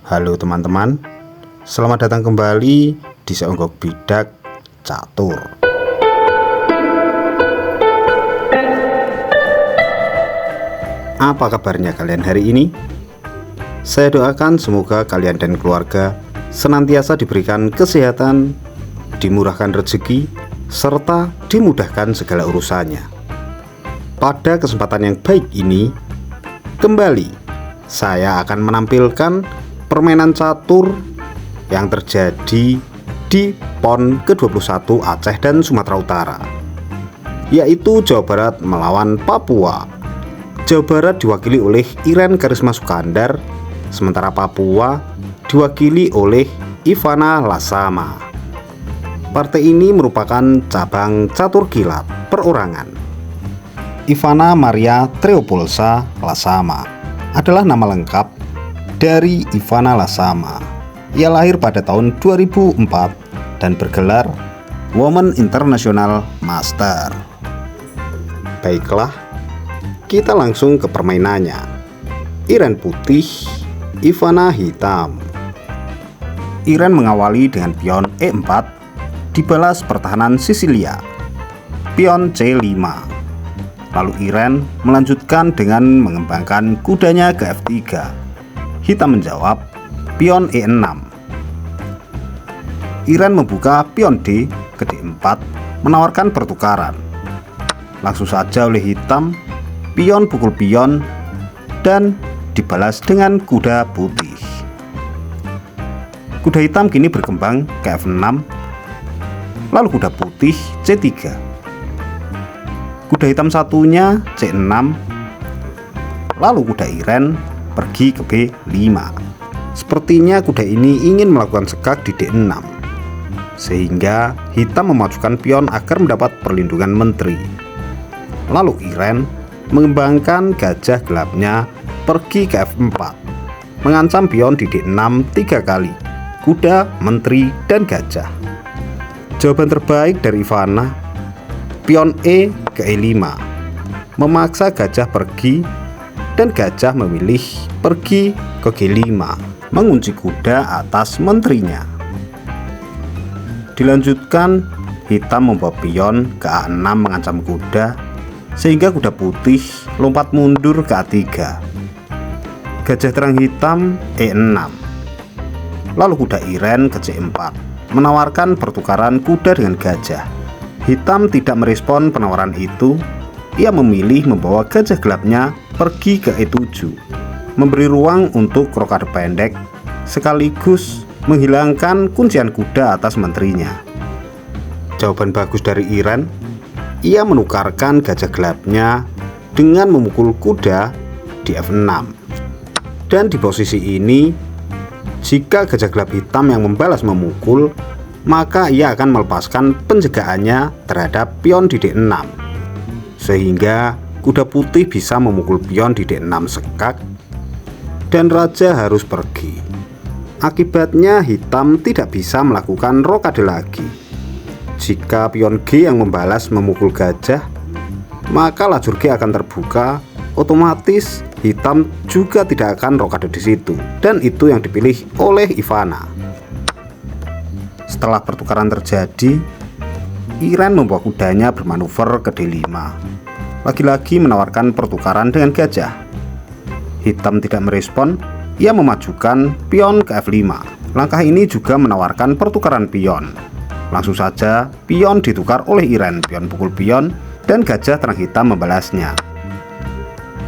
Halo teman-teman, selamat datang kembali di Seonggok Bidak Catur. Apa kabarnya kalian hari ini? Saya doakan semoga kalian dan keluarga senantiasa diberikan kesehatan, dimurahkan rezeki, serta dimudahkan segala urusannya. Pada kesempatan yang baik ini, kembali saya akan menampilkan permainan catur yang terjadi di PON ke-21 Aceh dan Sumatera Utara, yaitu Jawa Barat melawan Papua. Jawa Barat diwakili oleh Iren Karisma Sukandar, sementara Papua diwakili oleh Ivana Lasama. Partai ini merupakan cabang catur kilat perorangan. Ivana Maria Treopolsa Lasama adalah nama lengkap dari Ivana Lasama. Ia lahir pada tahun 2004 dan bergelar Women International Master. Baiklah, kita langsung ke permainannya. Iren putih, Ivana hitam. Iren mengawali dengan pion E4, dibalas pertahanan Sisilia, pion C5. Lalu Iren melanjutkan dengan mengembangkan kudanya ke F3. Hitam menjawab pion E6. Iren membuka pion D ke D4, menawarkan pertukaran. Langsung saja oleh hitam, pion pukul pion dan dibalas dengan kuda putih. Kuda hitam kini berkembang ke F6, lalu kuda putih C3. Kuda hitam satunya C6, lalu kuda Iren pergi ke B5. Sepertinya kuda ini ingin melakukan sekak di D6, sehingga hitam memajukan pion agar mendapat perlindungan menteri. Lalu Iren mengembangkan gajah gelapnya pergi ke F4, mengancam pion di D6 3 kali, kuda, menteri, dan gajah. Jawaban terbaik dari Ivana, pion E ke E5, memaksa gajah pergi, dan gajah memilih pergi ke G5, mengunci kuda atas menterinya. Dilanjutkan, hitam membawa pion ke A6 mengancam kuda, sehingga kuda putih lompat mundur ke A3. Gajah terang hitam E6. Lalu kuda Iren ke C4, menawarkan pertukaran kuda dengan gajah. Hitam tidak merespon penawaran itu. Ia memilih membawa gajah gelapnya pergi ke E7, memberi ruang untuk rokade pendek, sekaligus menghilangkan kuncian kuda atas menterinya. Jawaban bagus dari Iren. Ia menukarkan gajah gelapnya dengan memukul kuda di F6. Dan di posisi ini, jika gajah gelap hitam yang membalas memukul, maka ia akan melepaskan penjagaannya terhadap pion di D6, sehingga kuda putih bisa memukul pion di D6 sekak, dan raja harus pergi. Akibatnya hitam tidak bisa melakukan rokade lagi. Jika pion G yang membalas memukul gajah, maka lajur G akan terbuka. Otomatis hitam juga tidak akan rokade di situ, dan itu yang dipilih oleh Ivana. Setelah pertukaran terjadi, Iren membawa kudanya bermanuver ke D5, lagi-lagi menawarkan pertukaran dengan gajah. Hitam tidak merespon. Ia memajukan pion ke F5. Langkah ini juga menawarkan pertukaran pion. Langsung saja pion ditukar oleh Iren, pion pukul pion, dan gajah terang hitam membalasnya.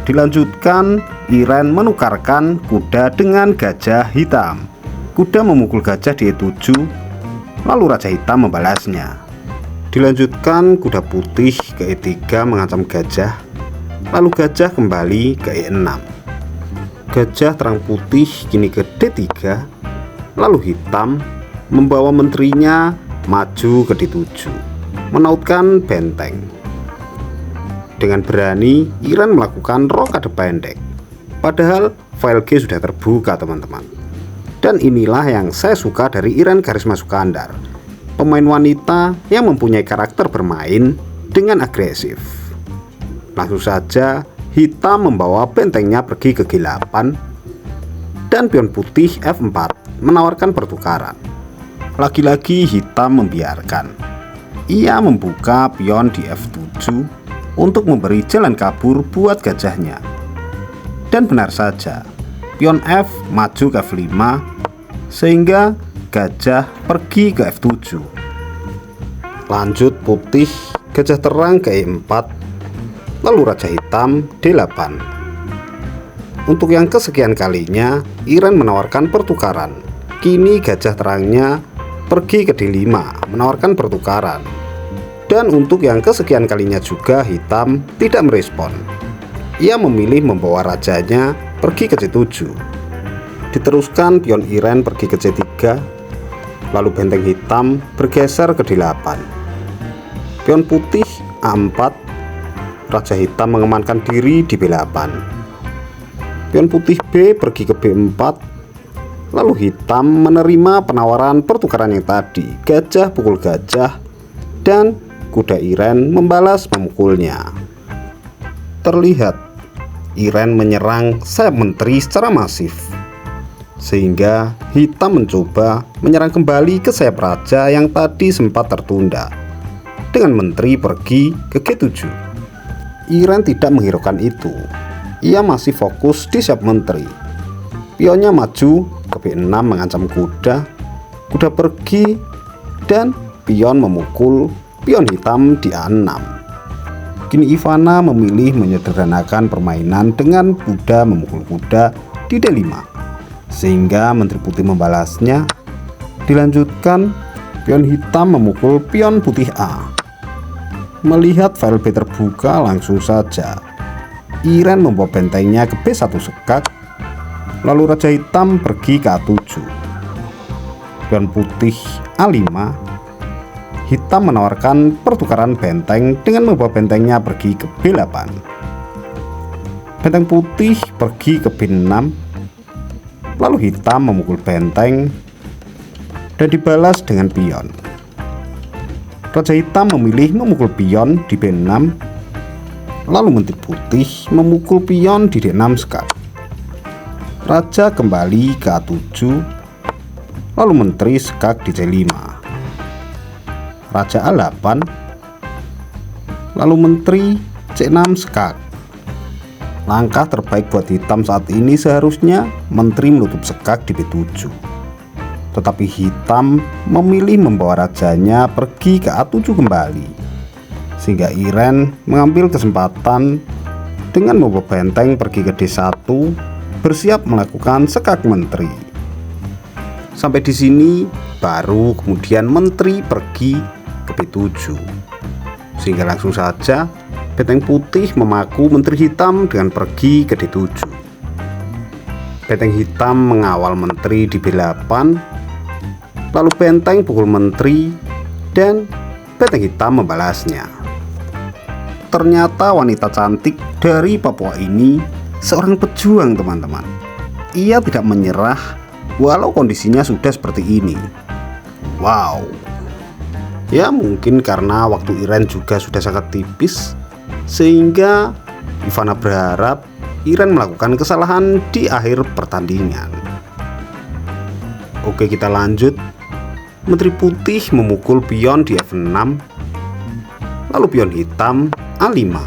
Dilanjutkan, Iren menukarkan kuda dengan gajah hitam. Kuda memukul gajah di E7, lalu raja hitam membalasnya. Dilanjutkan, kuda putih ke E3 mengancam gajah, lalu gajah kembali ke E6. Gajah terang putih kini ke D3, lalu hitam membawa menterinya maju ke D7, menautkan benteng. Dengan berani, Iren melakukan rokade pendek, padahal file G sudah terbuka, teman-teman. Dan inilah yang saya suka dari Iren Karisma Sukandar, pemain wanita yang mempunyai karakter bermain dengan agresif. Langsung saja hitam membawa bentengnya pergi ke G8 dan pion putih F4 menawarkan pertukaran. Lagi-lagi hitam membiarkan. Ia membuka pion di F7 untuk memberi jalan kabur buat gajahnya. Dan benar saja, pion F maju ke F5 sehingga gajah pergi ke F7. Lanjut putih, gajah terang ke E4, lalu raja hitam D8. Untuk yang kesekian kalinya, Iren menawarkan pertukaran. Kini gajah terangnya pergi ke D5 menawarkan pertukaran. Dan untuk yang kesekian kalinya juga hitam tidak merespon. Ia memilih membawa rajanya pergi ke C7. Diteruskan pion Iren pergi ke C3, lalu benteng hitam bergeser ke D8. Pion putih A4, raja hitam mengamankan diri di B8. Pion putih B pergi ke B4, lalu hitam menerima penawaran pertukaran yang tadi. Gajah pukul gajah dan kuda Iren membalas memukulnya. Terlihat Iren menyerang sayap menteri secara masif, sehingga hitam mencoba menyerang kembali ke sayap raja yang tadi sempat tertunda dengan menteri pergi ke G7. Iren tidak menghiraukan itu. Ia masih fokus di sayap menteri. Pionnya maju ke B6 mengancam kuda. Kuda pergi dan pion memukul pion hitam di A6. Kini Ivana memilih menyederhanakan permainan dengan kuda memukul kuda di D5, sehingga menteri putih membalasnya. Dilanjutkan pion hitam memukul pion putih A. Melihat file B terbuka, langsung saja Iren membawa bentengnya ke B1 sekak, lalu raja hitam pergi ke A7. Pion putih A5. Hitam menawarkan pertukaran benteng dengan membawa bentengnya pergi ke B8. Benteng putih pergi ke B6, lalu hitam memukul benteng dan dibalas dengan pion. Raja hitam memilih memukul pion di B6, lalu menteri putih memukul pion di D6 sekak. Raja kembali ke A7, lalu menteri sekak di C5. Raja A8, lalu menteri C6 sekak. Langkah terbaik buat hitam saat ini seharusnya menteri menutup sekak di B7. Tetapi hitam memilih membawa rajanya pergi ke A7 kembali, sehingga Iren mengambil kesempatan dengan membawa benteng pergi ke D1, bersiap melakukan sekak menteri. Sampai di sini baru kemudian menteri pergi ke B7, sehingga langsung saja benteng putih memaku menteri hitam dengan pergi ke D7. Benteng hitam mengawal menteri di B8, lalu benteng pukul menteri dan benteng hitam membalasnya. Ternyata wanita cantik dari Papua ini seorang pejuang, teman-teman. Ia tidak menyerah walau kondisinya sudah seperti ini. Wow. Ya mungkin karena waktu Iren juga sudah sangat tipis, sehingga Ivana berharap Iren melakukan kesalahan di akhir pertandingan. Oke, kita lanjut. Menteri putih memukul pion di F6, lalu pion hitam A5.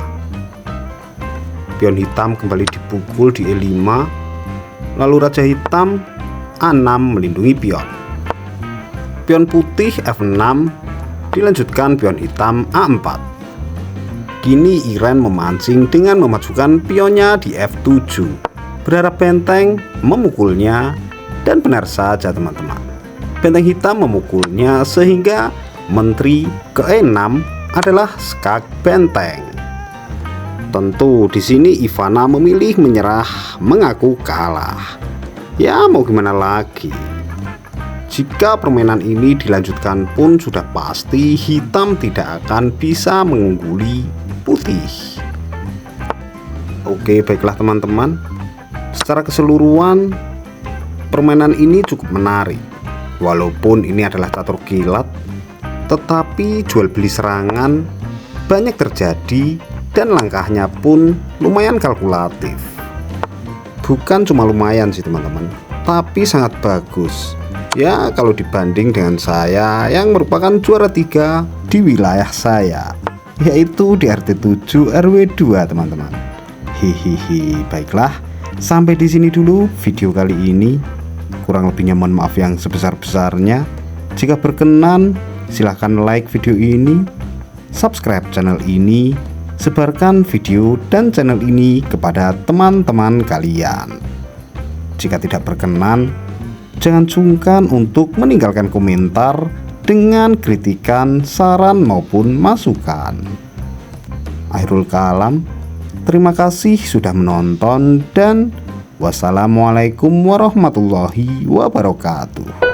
Pion hitam kembali dipukul di E5, lalu raja hitam A6 melindungi pion. Pion putih F6, dilanjutkan pion hitam A4. Kini Iren memancing dengan memajukan pionnya di F7, berharap benteng memukulnya, dan benar saja teman-teman. Benteng hitam memukulnya sehingga menteri ke E6 adalah sekak benteng. Tentu di sini Ivana memilih menyerah, mengaku kalah. Ya mau gimana lagi? Jika permainan ini dilanjutkan pun sudah pasti hitam tidak akan bisa mengungguli putih. Oke, baiklah teman-teman. Secara keseluruhan permainan ini cukup menarik. Walaupun ini adalah catur kilat, tetapi jual beli serangan banyak terjadi dan langkahnya pun lumayan kalkulatif. Bukan cuma lumayan sih teman-teman, tapi sangat bagus. Ya, kalau dibanding dengan saya yang merupakan juara 3 di wilayah saya, yaitu di RT 7 RW 2, teman-teman. Hihihi, baiklah. Sampai di sini dulu video kali ini. Kurang lebihnya mohon maaf yang sebesar-besarnya. Jika berkenan, silahkan like video ini, subscribe channel ini, sebarkan video dan channel ini kepada teman-teman kalian. Jika tidak berkenan, jangan sungkan untuk meninggalkan komentar dengan kritikan, saran maupun masukan. Akhirul kalam, terima kasih sudah menonton dan wassalamualaikum warahmatullahi wabarakatuh.